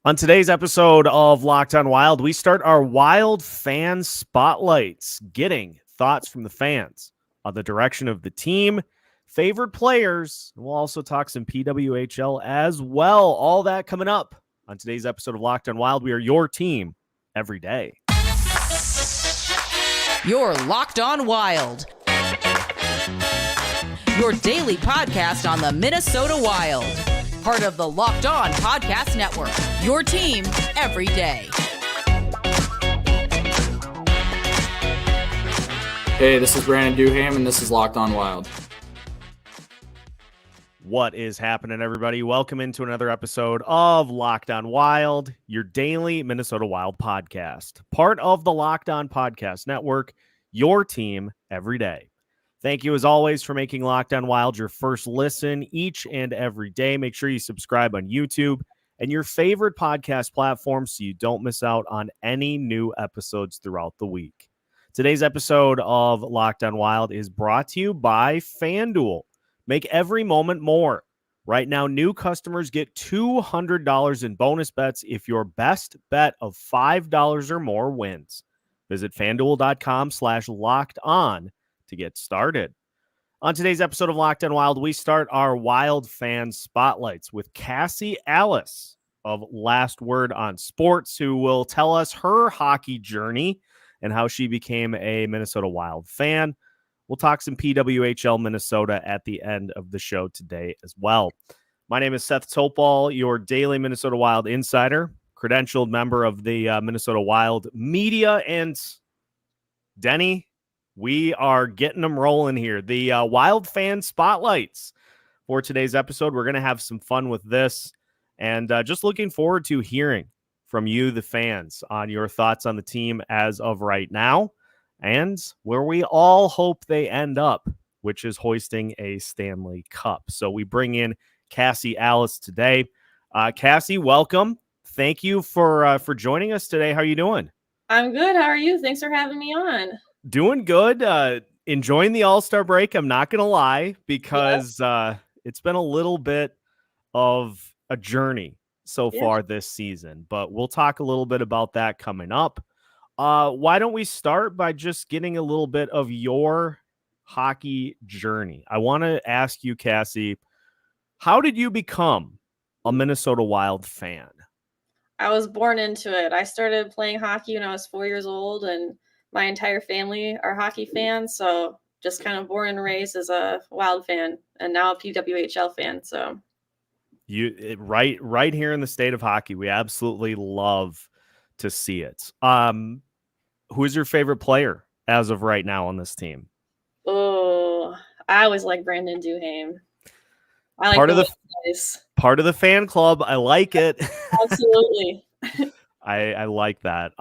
On today's episode of Locked on Wild, we start our Wild fan spotlights, getting thoughts from the fans on the direction of the team, favorite players. We'll also talk some PWHL as well. All that coming up on today's episode of Locked on Wild. We are your team every day. You're Locked on Wild, your daily podcast on the Minnesota Wild. Part of the Locked On Podcast Network, your team every day. Hey, this is Brandon Duham, and this is Locked on Wild. What is happening, everybody? Welcome into another episode of Locked on Wild, your daily Minnesota Wild podcast. Part of the Locked On Podcast Network, your team every day. Thank you, as always, for making Locked on Wild your first listen each and every day. Make sure you subscribe on YouTube and your favorite podcast platform so you don't miss out on any new episodes throughout the week. Today's episode of Locked on Wild is brought to you by FanDuel. Make every moment more. Right now, new customers get $200 in bonus bets if your best bet of $5 or more wins. Visit FanDuel.com/lockedon to get started. On today's episode of Locked on Wild, we start our Wild fan spotlights with Cassie Ales of Last Word on Sports, who will tell us her hockey journey and how she became a Minnesota Wild fan. We'll talk some PWHL Minnesota at the end of the show today as well. My name is Seth Topal, your daily Minnesota Wild insider, credentialed member of the Minnesota Wild media, and Denny, we are getting them rolling here. The Wild fan spotlights for today's episode. We're going to have some fun with this, and just looking forward to hearing from you, the fans, on your thoughts on the team as of right now and where we all hope they end up, which is hoisting a Stanley Cup. So we bring in Cassie Ales today. Cassie, welcome. Thank you for joining us today. How are you doing? I'm good. How are you? Thanks for having me on. Doing good. Enjoying the All-Star break. I'm not going to lie, because it's been a little bit of a journey so far this season, but we'll talk a little bit about that coming up. Why don't we start by just getting a little bit of your hockey journey? I want to ask you, Cassie, how did you become a Minnesota Wild fan? I was born into it. I started playing hockey when I was 4 years old, and my entire family are hockey fans, so just kind of born and raised as a Wild fan, and now a PWHL fan. So right here in the state of hockey, we absolutely love to see it. Who is your favorite player as of right now on this team? Oh, I always like Brandon Duham. I like part of the fan club. I like it. Absolutely. I like that.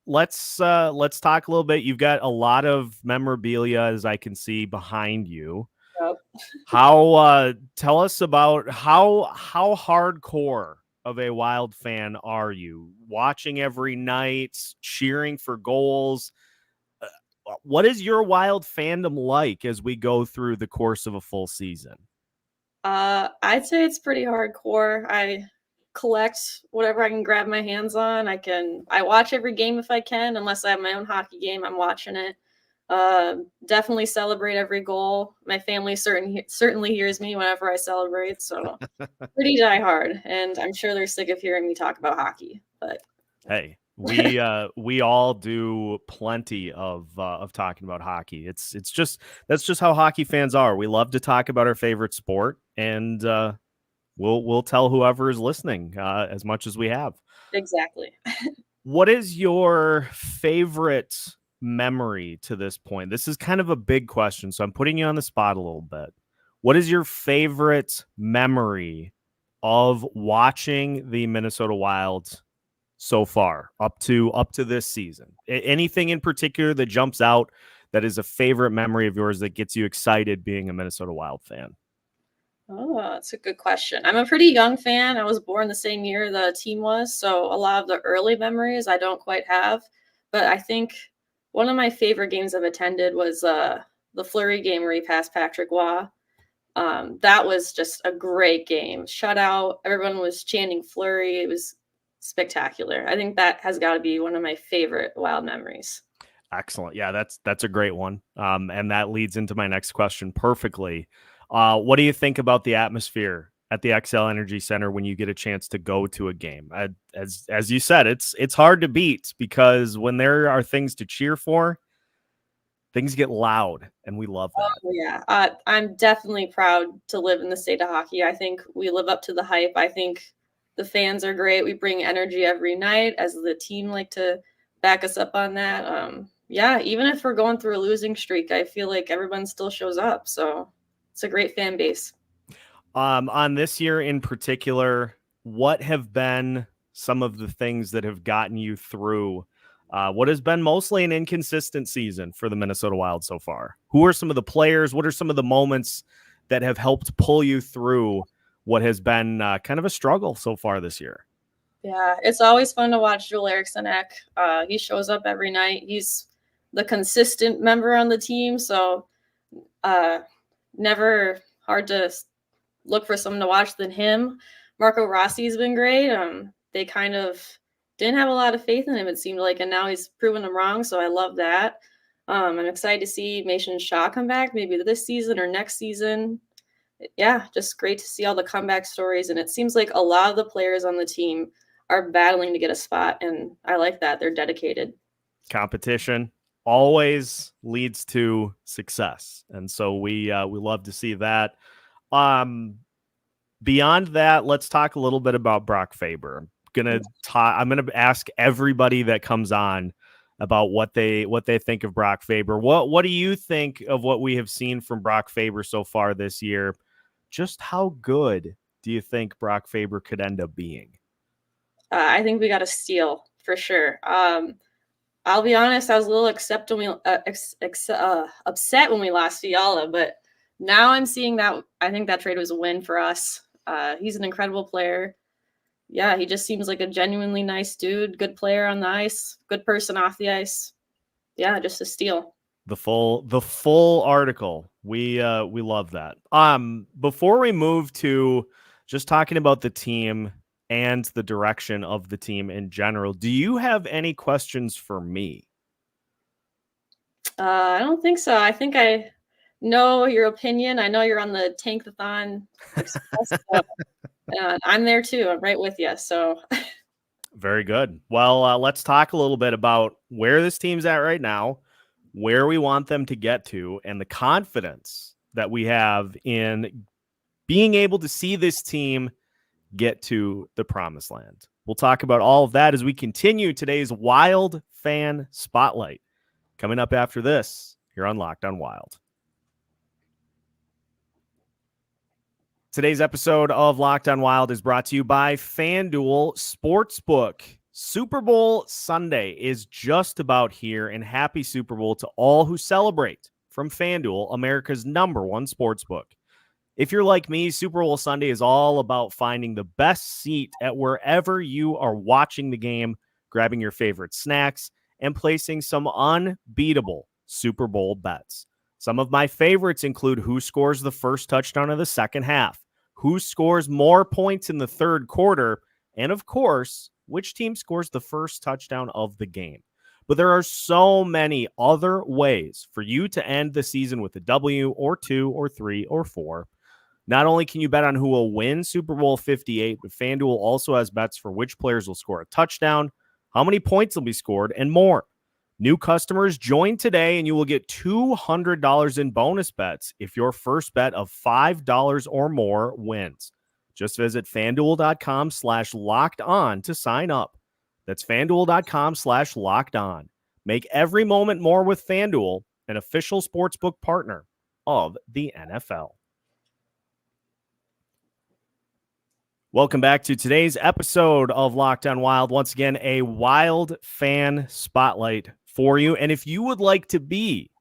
Let's talk a little bit. You've got a lot of memorabilia, as I can see behind you. Yep. Tell us about how hardcore of a Wild fan are you? Watching every night, cheering for goals. What is your Wild fandom like as we go through the course of a full season? I'd say it's pretty hardcore. I collect whatever I can grab my hands on. I watch every game if I can, unless I have my own hockey game, I'm watching it. Definitely celebrate every goal. My family certainly hears me whenever I celebrate, so pretty diehard. And I'm sure they're sick of hearing me talk about hockey, but hey, we all do plenty of talking about hockey. That's just how hockey fans are. We love to talk about our favorite sport, and we'll tell whoever is listening as much as we have. Exactly. What is your favorite memory to this point? This is kind of a big question, so I'm putting you on the spot a little bit. What is your favorite memory of watching the Minnesota Wild so far up to this season? Anything in particular that jumps out that is a favorite memory of yours that gets you excited being a Minnesota Wild fan? Oh, that's a good question. I'm a pretty young fan. I was born the same year the team was, so a lot of the early memories I don't quite have. But I think one of my favorite games I've attended was the Fleury game where he passed Patrick Waugh. That was just a great game. Shutout. Everyone was chanting Fleury. It was spectacular. I think that has got to be one of my favorite Wild memories. Excellent. Yeah, that's a great one. And that leads into my next question perfectly. What do you think about the atmosphere at the XL Energy Center when you get a chance to go to a game? As you said, it's hard to beat because when there are things to cheer for, things get loud, and we love that. Oh, yeah. I'm definitely proud to live in the state of hockey. I think we live up to the hype. I think the fans are great. We bring energy every night as the team like to back us up on that. Yeah, even if we're going through a losing streak, I feel like everyone still shows up. So it's a great fan base. On this year in particular, what have been some of the things that have gotten you through what has been mostly an inconsistent season for the Minnesota Wild so far? Who are some of the players? What are some of the moments that have helped pull you through what has been kind of a struggle so far this year? Yeah, it's always fun to watch Joel Eriksson. He shows up every night. He's the consistent member on the team, so never hard to look for someone to watch than him. Marco Rossi's been great. They kind of didn't have a lot of faith in him, it seemed like, and now he's proven them wrong, so I love that. I'm excited to see Mason Shaw come back, maybe this season or next season. Yeah, just great to see all the comeback stories, and it seems like a lot of the players on the team are battling to get a spot, and I like that. They're dedicated. Competition always leads to success, and so we love to see that. Beyond that, let's talk a little bit about Brock Faber. I'm gonna ask everybody that comes on about what they think of Brock Faber. What do you think of what we have seen from Brock Faber so far this year? Just how good do you think Brock Faber could end up being? I think we got a steal for sure. I'll be honest, I was a little upset when we lost Fiala, but now I'm seeing that I think that trade was a win for us. He's an incredible player. Yeah, he just seems like a genuinely nice dude, good player on the ice, good person off the ice. Yeah, just a steal. The full article. We love that. Before we move to just talking about the team and the direction of the team in general, do you have any questions for me? I don't think so. I think I know your opinion. I know you're on the Tankathon Express. I'm there too. I'm right with you. So very good. Well, let's talk a little bit about where this team's at right now, where we want them to get to, and the confidence that we have in being able to see this team get to the promised land. We'll talk about all of that as we continue today's Wild Fan Spotlight. Coming up after this, here on Locked On Wild. Today's episode of Locked On Wild is brought to you by FanDuel Sportsbook. Super Bowl Sunday is just about here, and happy Super Bowl to all who celebrate from FanDuel, America's #1 sportsbook. If you're like me, Super Bowl Sunday is all about finding the best seat at wherever you are watching the game, grabbing your favorite snacks, and placing some unbeatable Super Bowl bets. Some of my favorites include who scores the first touchdown of the second half, who scores more points in the third quarter, and of course, which team scores the first touchdown of the game. But there are so many other ways for you to end the season with a W or 2 or 3 or 4. Not only can you bet on who will win Super Bowl 58, but FanDuel also has bets for which players will score a touchdown, how many points will be scored, and more. New customers join today and you will get $200 in bonus bets if your first bet of $5 or more wins. Just visit FanDuel.com/lockedon to sign up. That's FanDuel.com/lockedon. Make every moment more with FanDuel, an official sportsbook partner of the NFL. Welcome back to today's episode of Locked On Wild. Once again, a Wild fan spotlight for you. And if you would like to be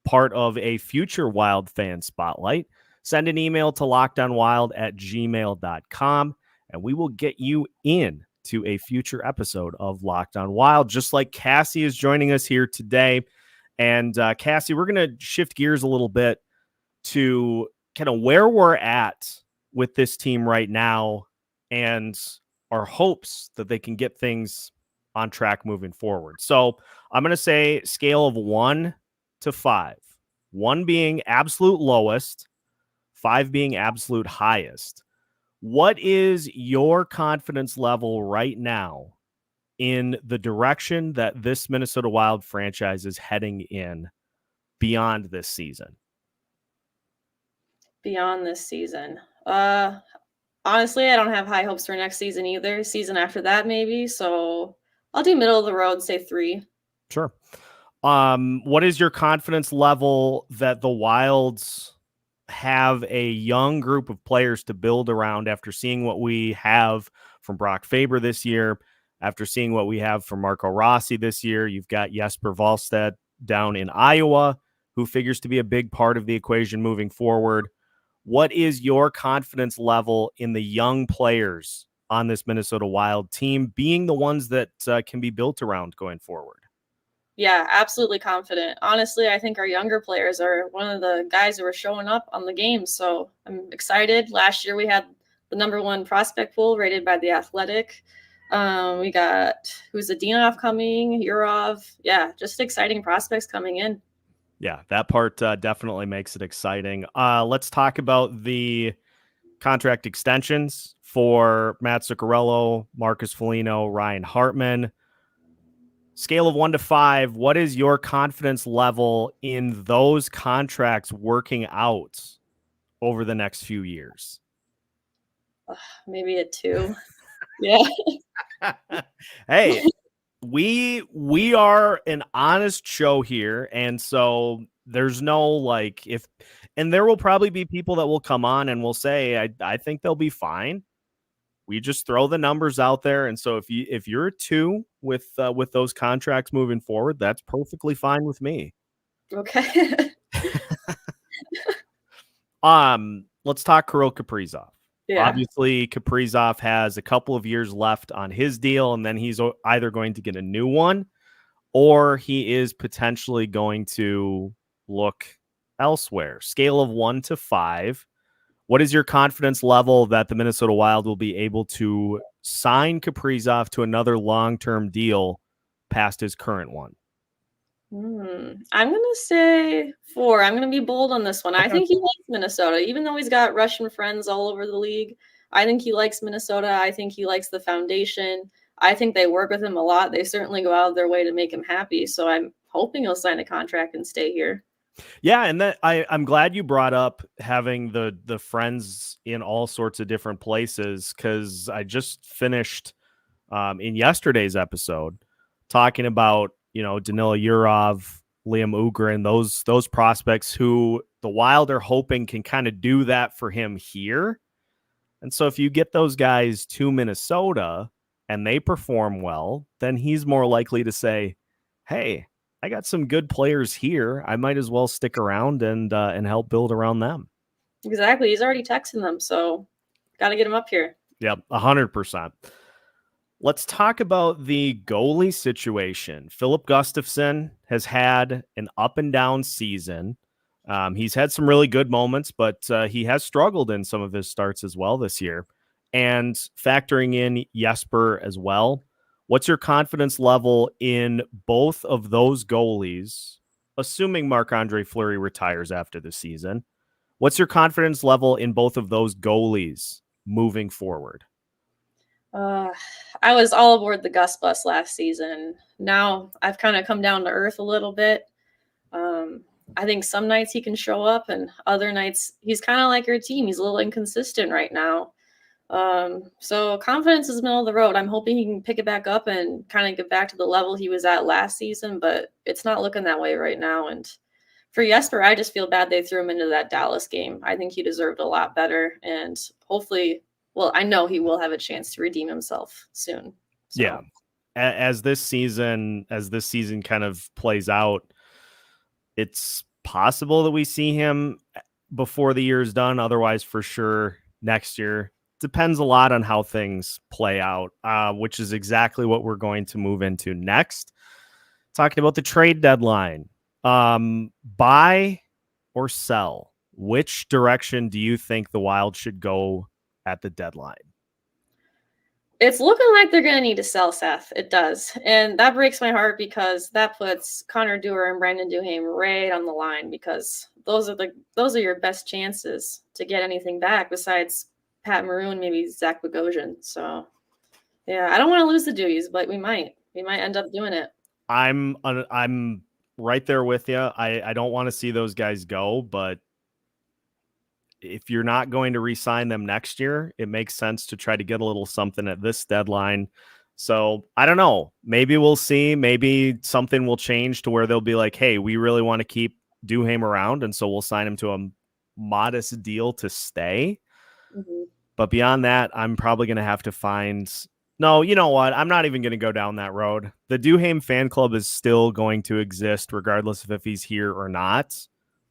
part of a future Wild fan spotlight, send an email to lockedonwild@gmail.com, and we will get you in to a future episode of Locked On Wild, just like Cassie is joining us here today. And Cassie, we're going to shift gears a little bit to kind of where we're at with this team right now and our hopes that they can get things on track moving forward. So I'm going to say scale of 1 to 5, 1 being absolute lowest, 5 being absolute highest. What is your confidence level right now in the direction that this Minnesota Wild franchise is heading in beyond this season? Beyond this season. Honestly, I don't have high hopes for next season either. Season after that, maybe. So I'll do middle of the road, say 3. Sure. What is your confidence level that the Wilds have a young group of players to build around after seeing what we have from Brock Faber this year, after seeing what we have from Marco Rossi this year? You've got Jesper Wallstedt down in Iowa, who figures to be a big part of the equation moving forward. What is your confidence level in the young players on this Minnesota Wild team being the ones that can be built around going forward? Yeah, absolutely confident. Honestly, I think our younger players are one of the guys who are showing up on the games. So I'm excited. Last year we had the #1 prospect pool rated by The Athletic. We got Huzadinov coming, Yurov. Yeah, just exciting prospects coming in. Yeah, that part definitely makes it exciting. Let's talk about the contract extensions for Matt Zuccarello, Marcus Foligno, Ryan Hartman. Scale of 1 to 5, what is your confidence level in those contracts working out over the next few years? Maybe a 2. Yeah. Hey, we are an honest show here, and so there's no like if, and there will probably be people that will come on and will say I think they'll be fine. We just throw the numbers out there, and so if you're a 2 with those contracts moving forward, that's perfectly fine with me. Okay. Let's talk Kirill Kaprizov. Yeah. Obviously, Kaprizov has a couple of years left on his deal, and then he's either going to get a new one or he is potentially going to look elsewhere. Scale of 1 to 5. What is your confidence level that the Minnesota Wild will be able to sign Kaprizov to another long-term deal past his current one? I'm going to say 4. I'm going to be bold on this one. Okay. I think he likes Minnesota, even though he's got Russian friends all over the league. I think he likes Minnesota. I think he likes the foundation. I think they work with him a lot. They certainly go out of their way to make him happy. So I'm hoping he'll sign a contract and stay here. Yeah, and that I'm glad you brought up having the friends in all sorts of different places, because I just finished in yesterday's episode talking about Danila Yurov, Liam Ugrin, those prospects who the Wild are hoping can kind of do that for him here. And so if you get those guys to Minnesota and they perform well, then he's more likely to say, hey, I got some good players here. I might as well stick around and help build around them. Exactly. He's already texting them, so got to get him up here. Yep, 100%. Let's talk about the goalie situation. Philip Gustafsson has had an up and down season. He's had some really good moments, but he has struggled in some of his starts as well this year. And factoring in Jesper as well, what's your confidence level in both of those goalies, assuming Marc-Andre Fleury retires after the season? What's your confidence level in both of those goalies moving forward? I was all aboard the Gus bus last season. Now I've kind of come down to earth a little bit. I think some nights he can show up, and other nights he's kind of like your team. He's a little inconsistent right now. So confidence is middle of the road. I'm hoping he can pick it back up and kind of get back to the level he was at last season, but it's not looking that way right now. And for Jesper, I just feel bad they threw him into that Dallas game. I think he deserved a lot better, and hopefully, well, I know he will have a chance to redeem himself soon. So. Yeah. As this season kind of plays out, it's possible that we see him before the year is done. Otherwise, for sure, next year. Depends a lot on how things play out, which is exactly what we're going to move into next. Talking about the trade deadline. Buy or sell? Which direction do you think the Wild should go at the deadline? It's looking like they're going to need to sell Seth. It does. And that breaks my heart because that puts Connor Dewar and Brandon Duhaime right on the line, because those are your best chances to get anything back besides Pat Maroon, maybe Zach Bogosian. So, yeah, I don't want to lose the Deweys, but we might. We might end up doing it. I'm right there with you. I don't want to see those guys go, but if you're not going to re-sign them next year, it makes sense to try to get a little something at this deadline. So I don't know. Maybe we'll see. Maybe something will change to where they'll be like, hey, we really want to keep Duhaime around, and so we'll sign him to a modest deal to stay. Mm-hmm. But beyond that, I'm probably going to have to find... No, you know what? I'm not even going to go down that road. The Duhaime fan club is still going to exist regardless of if he's here or not.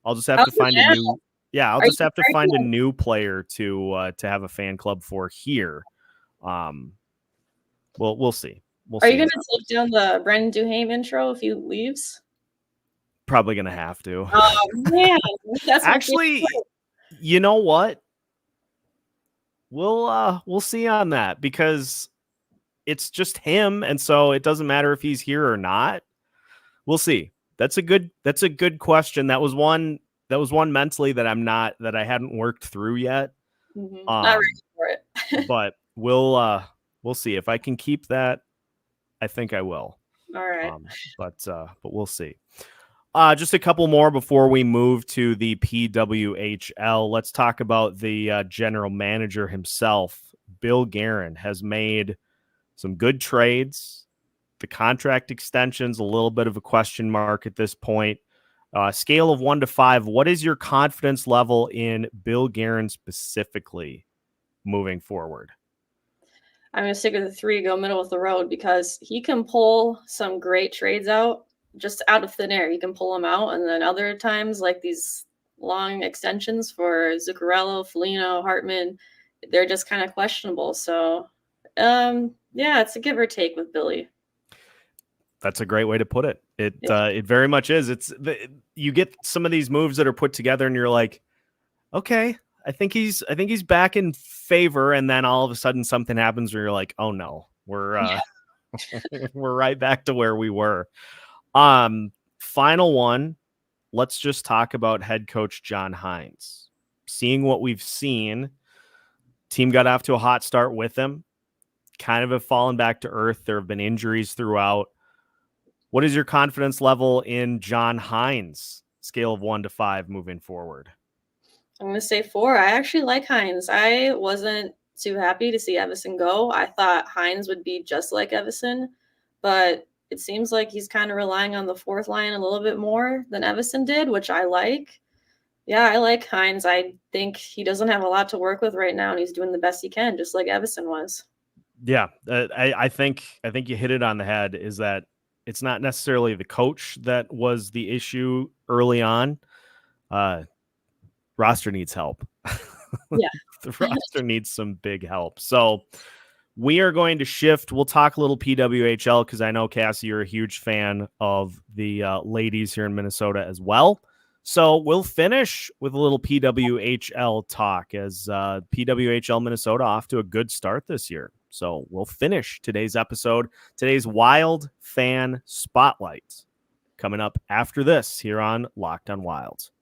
I'll just have to find a new... Yeah, I'll just have to find a new player to have a fan club for here. We'll see. Are you going to take down the Brandon Duhaime intro if he leaves? Probably going to have to. Oh man, that's actually, you know what? We'll see on that, because it's just him, and so it doesn't matter if he's here or not. We'll see. That's a good question. That was one mentally that I hadn't worked through yet. Mm-hmm. Not ready for it. But we'll see if I can keep that. I think I will. All right. But we'll see. Just a couple more before we move to the PWHL. Let's talk about the general manager himself. Bill Guerin has made some good trades. The contract extension's a little bit of a question mark at this point. Scale of 1 to 5, what is your confidence level in Bill Guerin specifically moving forward? I'm going to stick with the 3, go middle of the road, because he can pull some great trades out just out of thin air. He can pull them out, and then other times, like these long extensions for Zuccarello, Foligno, Hartman, they're just kind of questionable. So, yeah, it's a give or take with Billy. That's a great way to put it. It very much is. You get some of these moves that are put together, and you're like, okay, I think he's back in favor, and then all of a sudden something happens where you're like, oh no, we're we're right back to where we were. Final one. Let's just talk about head coach John Hynes. Seeing what we've seen, team got off to a hot start with him, kind of have fallen back to earth. There have been injuries throughout. What is your confidence level in John Hynes, scale of 1 to 5 moving forward? I'm going to say 4. I actually like Hynes. I wasn't too happy to see Evison go. I thought Hynes would be just like Evison, but it seems like he's kind of relying on the fourth line a little bit more than Evison did, which I like. Yeah, I like Hynes. I think he doesn't have a lot to work with right now, and he's doing the best he can, just like Evison was. Yeah, I think you hit it on the head, is that it's not necessarily the coach that was the issue early on. Roster needs help. Yeah. The roster needs some big help. So we are going to shift. We'll talk a little PWHL, because I know, Cassie, you're a huge fan of the ladies here in Minnesota as well. So we'll finish with a little PWHL talk, as PWHL Minnesota off to a good start this year. So we'll finish today's episode, today's Wild Fan Spotlight, coming up after this here on Locked on Wild.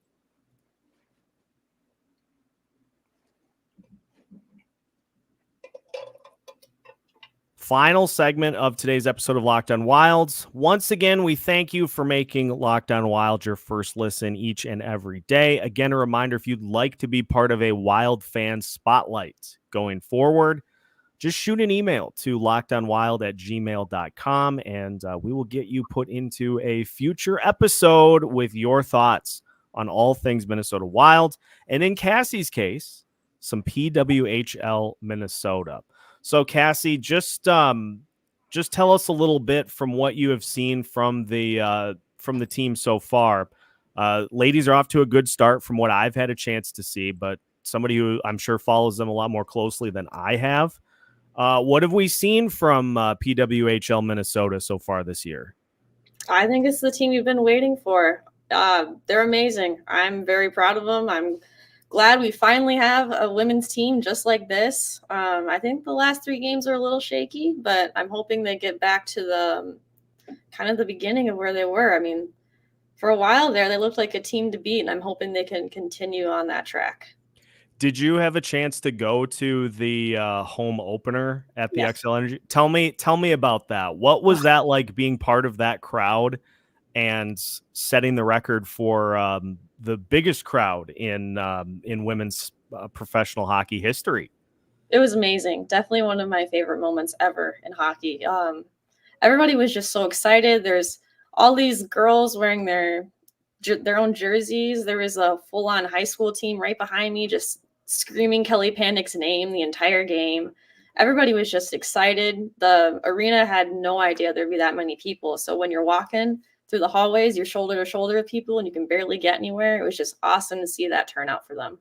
Final segment of today's episode of Locked on Wilds. Once again, we thank you for making Locked on Wild your first listen each and every day. Again, a reminder, if you'd like to be part of a Wild Fan Spotlight going forward, just shoot an email to lockedonwild@gmail.com, and we will get you put into a future episode with your thoughts on all things Minnesota Wild, and in Cassie's case, some PWHL Minnesota. So, Cassie, just tell us a little bit from what you have seen from the team so far. Ladies are off to a good start from what I've had a chance to see, but somebody who I'm sure follows them a lot more closely than I have. What have we seen from PWHL Minnesota so far this year? I think it's the team you've been waiting for. They're amazing. I'm very proud of them. I'm glad we finally have a women's team just like this. I think the last 3 games are a little shaky, but I'm hoping they get back to the kind of the beginning of where they were. I mean, for a while there, they looked like a team to beat, and I'm hoping they can continue on that track. Did you have a chance to go to the home opener at the Yes. XL Energy? Tell me about that. What was that like being part of that crowd and setting the record for the biggest crowd in women's professional hockey history? It was amazing. Definitely one of my favorite moments ever in hockey. Everybody was just so excited. There's all these girls wearing their own jerseys. There was a full-on high school team right behind me, just screaming Kelly Pandik's name the entire game. Everybody was just excited. The arena had no idea there'd be that many people. So when you're walking through the hallways, you're shoulder to shoulder with people and you can barely get anywhere. It was just awesome to see that turnout for them.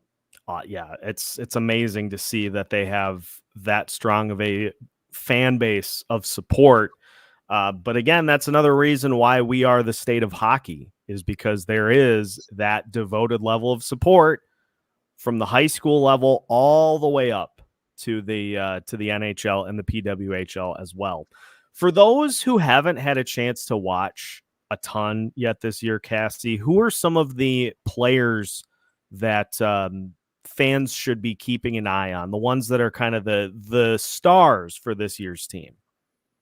Yeah, it's amazing to see that they have that strong of a fan base of support. But again, that's another reason why we are the state of hockey, is because there is that devoted level of support from the high school level all the way up to the NHL and the PWHL as well. For those who haven't had a chance to watch a ton yet this year, Cassie, who are some of the players that fans should be keeping an eye on, the ones that are kind of the stars for this year's team?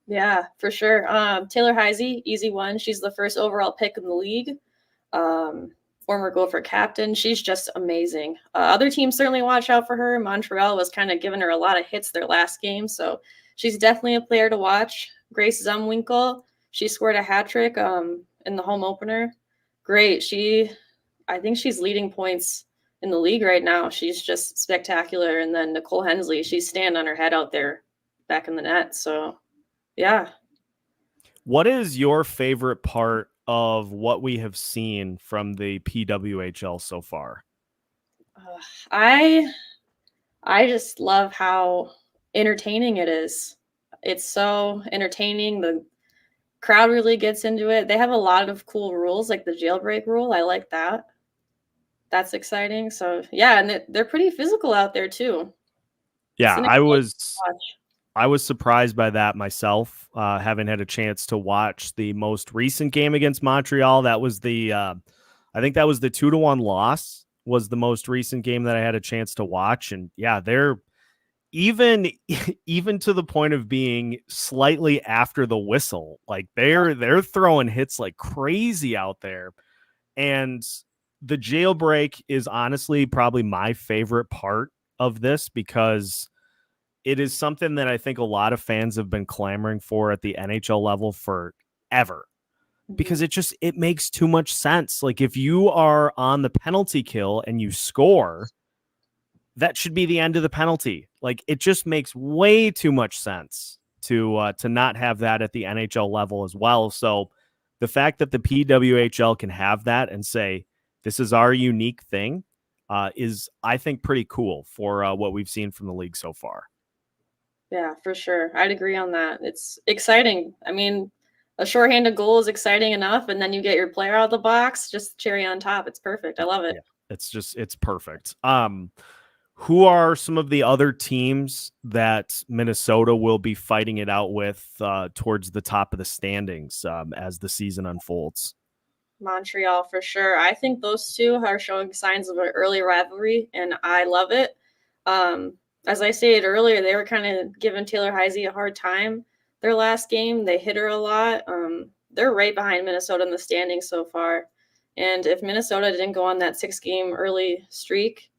Yeah, for sure. Taylor Heisey, easy one. She's the first overall pick in the league. Former Gopher captain. She's just amazing. Other teams certainly watch out for her. Montreal was kind of giving her a lot of hits their last game, so she's definitely a player to watch. Grace Zumwinkle, she scored a hat trick in the home opener. Great. I think she's leading points in the league right now. She's just spectacular. And then Nicole Hensley, she's standing on her head out there back in the net. So yeah. What is your favorite part of what we have seen from the PWHL so far? I just love how entertaining it is. It's so entertaining. The crowd really gets into it. They have a lot of cool rules, like the jailbreak rule. I like that. That's exciting. So yeah, and they're pretty physical out there too. Yeah, I was surprised by that myself, having had a chance to watch the most recent game against Montreal. That was I think that was the 2-1 loss, was the most recent game that I had a chance to watch. And yeah, they're even to the point of being slightly after the whistle. Like they're throwing hits like crazy out there. And the jailbreak is honestly probably my favorite part of this, because it is something that I think a lot of fans have been clamoring for at the NHL level forever, because it makes too much sense. Like if you are on the penalty kill and you score, that should be the end of the penalty. Like it just makes way too much sense to not have that at the NHL level as well. So the fact that the PWHL can have that and say, this is our unique thing, is, I think, pretty cool for what we've seen from the league so far. Yeah, for sure. I'd agree on that. It's exciting. I mean, a shorthanded goal is exciting enough, and then you get your player out of the box, just cherry on top. It's perfect. I love it. Yeah, it's perfect. Who are some of the other teams that Minnesota will be fighting it out with towards the top of the standings as the season unfolds? Montreal, for sure. I think those two are showing signs of an early rivalry, and I love it. As I stated earlier, they were kind of giving Taylor Heisey a hard time their last game. They hit her a lot. They're right behind Minnesota in the standings so far. And if Minnesota didn't go on that 6-game early streak,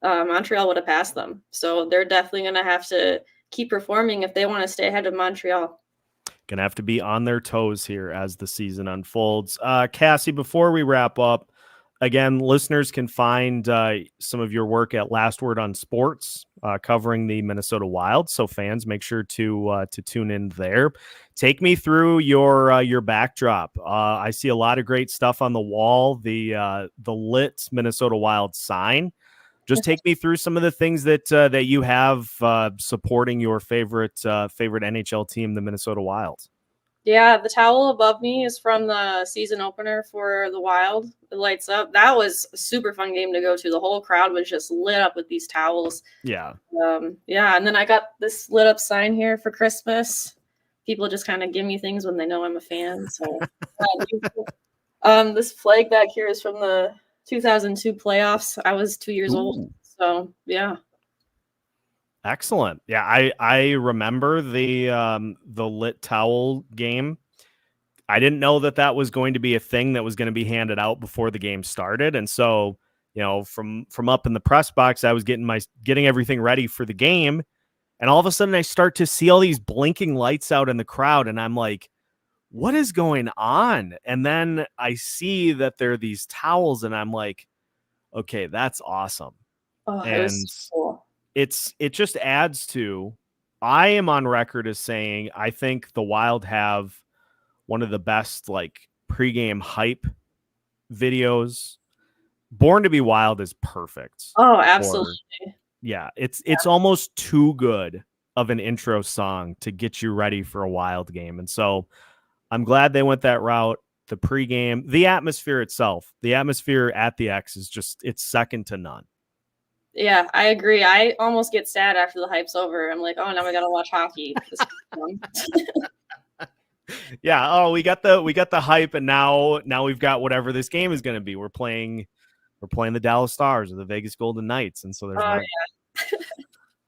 Montreal would have passed them. So they're definitely going to have to keep performing if they want to stay ahead of Montreal. Going to have to be on their toes here as the season unfolds. Cassie, before we wrap up, again, listeners can find some of your work at Last Word on Sports, covering the Minnesota Wild. So fans, make sure to tune in there. Take me through your backdrop. I see a lot of great stuff on the wall. The lit Minnesota Wild sign. Just take me through some of the things that you have supporting your favorite NHL team, the Minnesota Wild. Yeah, the towel above me is from the season opener for the Wild. It lights up. That was a super fun game to go to. The whole crowd was just lit up with these towels. Yeah. Yeah, and then I got this lit up sign here for Christmas. People just kind of give me things when they know I'm a fan. So, this flag back here is from the 2002 playoffs. I was 2 years old. So, yeah. Excellent. Yeah, I remember the lit towel game. I didn't know that was going to be a thing that was going to be handed out before the game started, and so from up in the press box, I was getting everything ready for the game, and all of a sudden I start to see all these blinking lights out in the crowd, and I'm like, "What is going on?" And then I see that there are these towels, and I'm like, "Okay, that's awesome." Oh, and it was cool. it just adds to, I am on record as saying I think the Wild have one of the best like pregame hype videos. Born to be Wild is perfect. Oh, absolutely. It's almost too good of an intro song to get you ready for a Wild game. And so I'm glad they went that route. The pregame, the atmosphere itself, the atmosphere at the X is just, it's second to none. Yeah, I agree. I almost get sad after the hype's over. I'm like, oh, now we got to watch hockey. Yeah. Oh, we got the hype, and now we've got whatever this game is going to be. We're playing the Dallas Stars or the Vegas Golden Knights, and so there's yeah.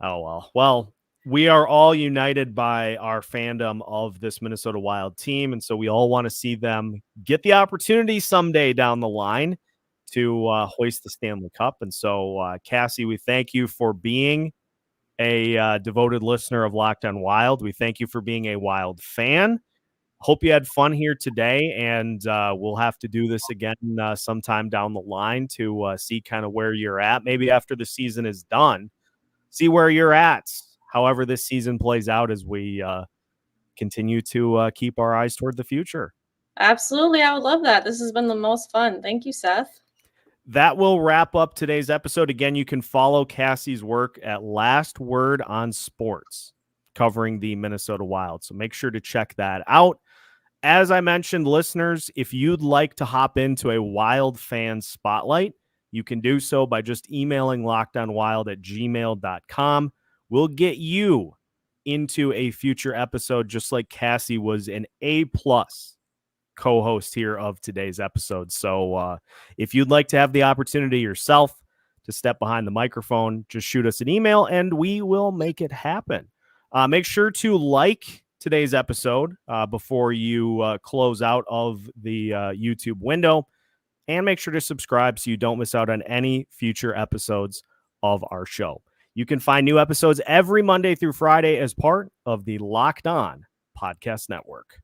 Oh well, we are all united by our fandom of this Minnesota Wild team, and so we all want to see them get the opportunity someday down the line to hoist the Stanley Cup. And so, Cassie, we thank you for being a devoted listener of Locked On Wild. We thank you for being a Wild fan. Hope you had fun here today, and we'll have to do this again sometime down the line to see kind of where you're at. Maybe after the season is done, see where you're at, however this season plays out, as we continue to keep our eyes toward the future. Absolutely. I would love that. This has been the most fun. Thank you, Seth. That will wrap up today's episode. Again, you can follow Cassie's work at Last Word on Sports, covering the Minnesota Wild. So make sure to check that out. As I mentioned, listeners, if you'd like to hop into a Wild fan spotlight, you can do so by just emailing lockedonwild@gmail.com. We'll get you into a future episode, just like Cassie was an A+ co-host here of today's episode. So if you'd like to have the opportunity yourself to step behind the microphone, just shoot us an email and we will make it happen. Make sure to like today's episode before you close out of the YouTube window, and make sure to subscribe so you don't miss out on any future episodes of our show. You can find new episodes every Monday through Friday as part of the Locked On Podcast Network.